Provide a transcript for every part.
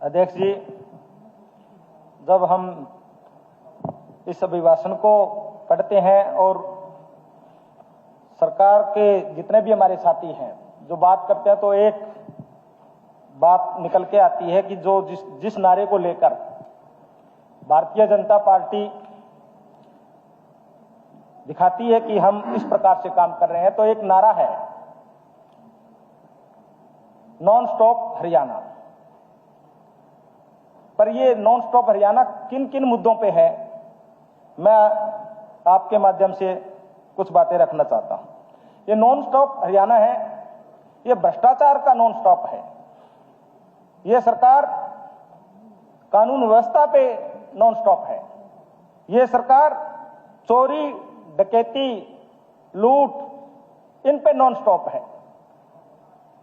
अध्यक्ष जी, जब हम इस अभिभाषण को पढ़ते हैं और सरकार के जितने भी हमारे साथी हैं जो बात करते हैं, तो एक बात निकल के आती है कि जो जिस नारे को लेकर भारतीय जनता पार्टी दिखाती है कि हम इस प्रकार से काम कर रहे हैं, तो एक नारा है नॉन स्टॉप हरियाणा। पर ये नॉन स्टॉप हरियाणा किन किन मुद्दों पे है, मैं आपके माध्यम से कुछ बातें रखना चाहता हूं। ये नॉन स्टॉप हरियाणा है, ये भ्रष्टाचार का नॉन स्टॉप है। ये सरकार कानून व्यवस्था पे नॉन स्टॉप है। ये सरकार चोरी, डकैती, लूट, इन पे नॉन स्टॉप है।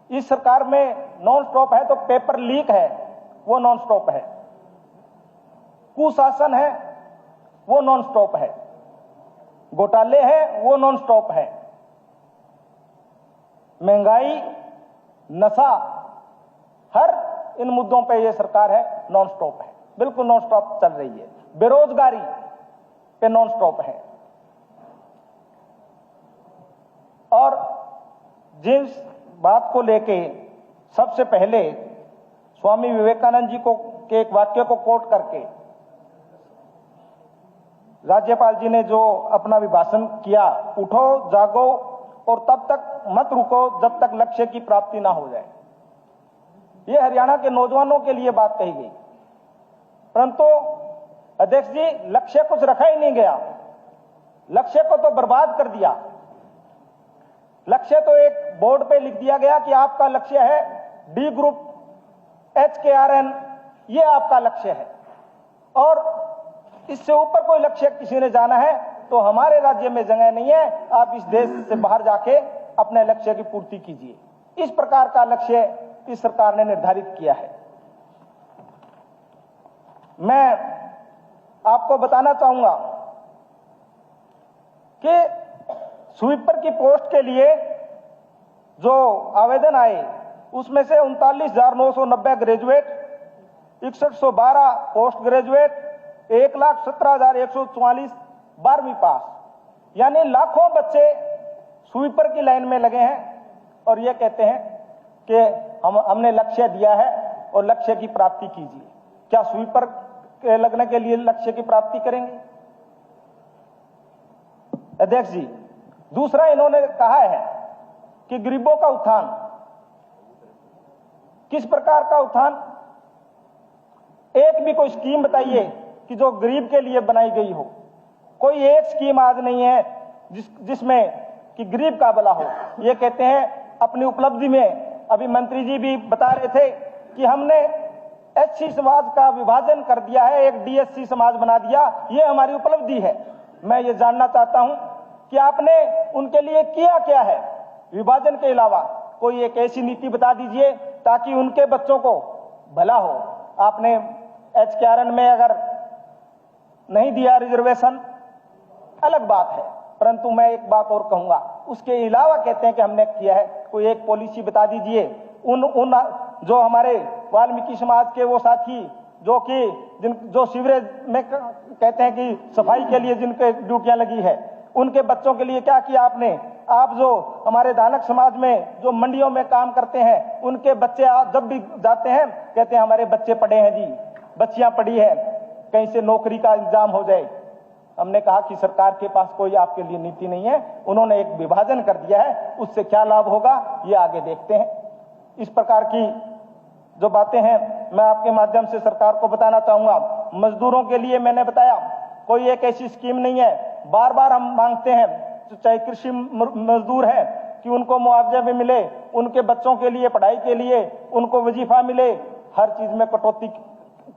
इस सरकार में नॉन स्टॉप है तो पेपर लीक है, वो नॉन स्टॉप है। कुशासन है, वो नॉन स्टॉप है। घोटाले हैं, वो नॉन स्टॉप है। महंगाई, नशा, हर इन मुद्दों पे ये सरकार है नॉन स्टॉप है, बिल्कुल नॉन स्टॉप चल रही है। बेरोजगारी पे नॉन स्टॉप है। और जिस बात को लेके सबसे पहले स्वामी विवेकानंद जी को के एक वाक्य को कोट करके राज्यपाल जी ने जो अपना अभिभाषण किया, उठो जागो और तब तक मत रुको जब तक लक्ष्य की प्राप्ति ना हो जाए, ये हरियाणा के नौजवानों के लिए बात कही गई। परंतु अध्यक्ष जी, लक्ष्य कुछ रखा ही नहीं गया। लक्ष्य को तो बर्बाद कर दिया। लक्ष्य तो एक बोर्ड पे लिख दिया गया कि आपका लक्ष्य है डी ग्रुप, HKRN, ये आपका लक्ष्य है। और इससे ऊपर कोई लक्ष्य किसी ने जाना है तो हमारे राज्य में जगह नहीं है। आप इस देश से बाहर जाके अपने लक्ष्य की पूर्ति कीजिए। इस प्रकार का लक्ष्य इस सरकार ने निर्धारित किया है। मैं आपको बताना चाहूंगा कि स्वीपर की पोस्ट के लिए जो आवेदन आए उसमें से 39,990 ग्रेजुएट, 6112 पोस्ट ग्रेजुएट, 1,17,144 12वीं पास, यानी लाखों बच्चे स्वीपर की लाइन में लगे हैं और ये कहते हैं कि हमने लक्ष्य दिया है और लक्ष्य की प्राप्ति कीजिए। क्या स्वीपर के लगने के लिए लक्ष्य की प्राप्ति करेंगे? अध्यक्ष जी, दूसरा इन्होंने कहा है कि गरीबों का उत्थान। किस प्रकार का उत्थान? एक भी कोई स्कीम बताइए कि जो गरीब के लिए बनाई गई हो। कोई एक स्कीम आज नहीं है जिसमें कि गरीब का भला हो। ये कहते हैं अपनी उपलब्धि में, अभी मंत्री जी भी बता रहे थे कि हमने SC समाज का विभाजन कर दिया है, एक DSC समाज बना दिया, ये हमारी उपलब्धि है। मैं ये जानना चाहता हूं कि आपने उनके लिए किया क्या है विभाजन के अलावा? कोई एक ऐसी नीति बता दीजिए ताकि उनके बच्चों को भला हो। आपने HKRN में अगर नहीं दिया रिजर्वेशन, अलग बात है, परंतु मैं एक बात और कहूंगा, उसके अलावा कहते हैं कि हमने किया है। कोई एक पॉलिसी बता दीजिए। उन जो हमारे वाल्मीकि समाज के वो साथी जो सीवरेज में कहते हैं कि सफाई के लिए जिनके ड्यूटियां लगी है, उनके बच्चों के लिए क्या किया आपने? आप जो हमारे दानक समाज में जो मंडियों में काम करते हैं, उनके बच्चे जब भी जाते हैं कहते हैं हमारे बच्चे पढ़े हैं जी, बच्चियां पढ़ी है, कहीं से नौकरी का इंतजाम हो जाए। हमने कहा कि सरकार के पास कोई आपके लिए नीति नहीं है, उन्होंने एक विभाजन कर दिया है, उससे क्या लाभ होगा ये आगे देखते हैं। इस प्रकार की जो बातें हैं मैं आपके माध्यम से सरकार को बताना चाहूंगा। मजदूरों के लिए मैंने बताया कोई एक ऐसी स्कीम नहीं है। बार बार हम मांगते हैं, चाहे कृषि मजदूर है, कि उनको मुआवजा भी मिले, उनके बच्चों के लिए पढ़ाई के लिए उनको वजीफा मिले। हर चीज में कटौती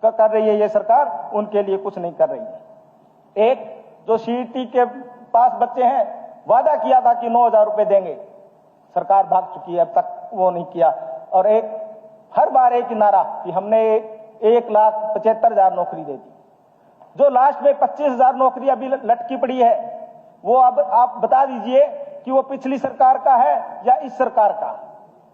कर रही है ये सरकार, उनके लिए कुछ नहीं कर रही है। एक जो CET के पास बच्चे हैं, वादा किया था कि 9,000 रुपए देंगे, सरकार भाग चुकी है, अब तक वो नहीं किया। और एक हर बार एक नारा कि हमने 1,75,000 नौकरी दे दी। जो लास्ट में 25,000 नौकरी अभी लटकी पड़ी है, वो अब आप बता दीजिए कि वो पिछली सरकार का है या इस सरकार का।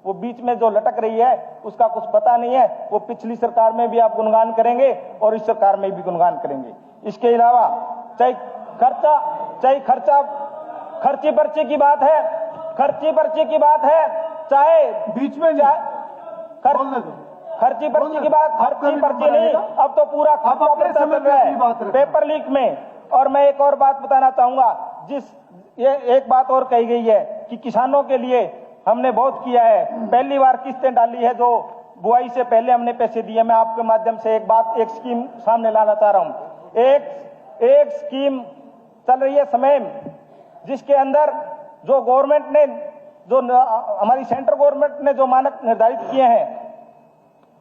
वो बीच में जो लटक रही है उसका कुछ पता नहीं है। वो पिछली सरकार में भी आप गुणगान करेंगे और इस सरकार में भी गुणगान करेंगे। इसके अलावा चाहे खर्ची पर्ची की बात है, चाहे बीच में खर्ची पर्ची की बात, खर्ची पर्ची नहीं, अब तो पूरा खर्चा पर्चा चल रहा है पेपर लीक में। और मैं एक और बात बताना चाहूंगा, ये एक बात और कही गई है कि किसानों के लिए हमने बहुत किया है, पहली बार किस्तें डाली है जो बुआई से पहले हमने पैसे दिए। मैं आपके माध्यम से एक स्कीम सामने लाना चाह रहा हूं। एक स्कीम चल रही है समय जिसके अंदर जो गवर्नमेंट ने, जो हमारी सेंट्रल गवर्नमेंट ने जो मानक निर्धारित किए हैं,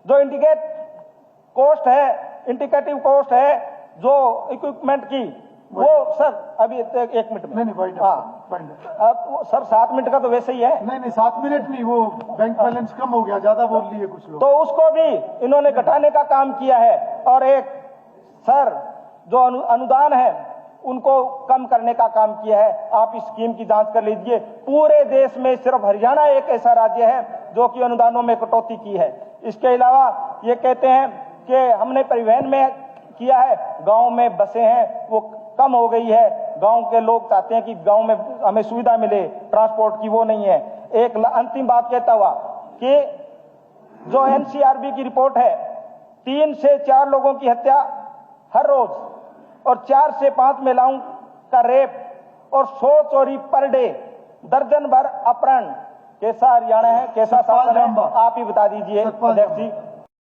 जो इंडिकेटिव कॉस्ट है जो इक्विपमेंट की, वो सर अभी एक मिनट में अब सर 7 मिनट का तो वैसे ही है। नहीं 7 मिनट नहीं, वो बैंक बैलेंस कम हो गया, ज्यादा बोल लिए कुछ लोग, तो उसको भी इन्होंने घटाने का काम किया है। और एक सर जो अनुदान है उनको कम करने का काम किया है। आप इस स्कीम की जांच कर लीजिए। पूरे देश में सिर्फ हरियाणा एक ऐसा राज्य है जो कि अनुदानों में कटौती की है। इसके अलावा ये कहते हैं कि हमने परिवहन में किया है, गांव में बसें हैं वो कम हो गई है। गांव के लोग चाहते हैं कि गांव में हमें सुविधा मिले ट्रांसपोर्ट की, वो नहीं है। एक अंतिम बात कहता हुआ कि जो एनसीआरबी की रिपोर्ट है, 3 से 4 लोगों की हत्या हर रोज और 4 से 5 महिलाओं का रेप और 100 चोरी पर डे, दर्जन भर अपहरण। कैसा हरियाणा है, कैसा शासन है, आप ही बता दीजिए अध्यक्ष जी।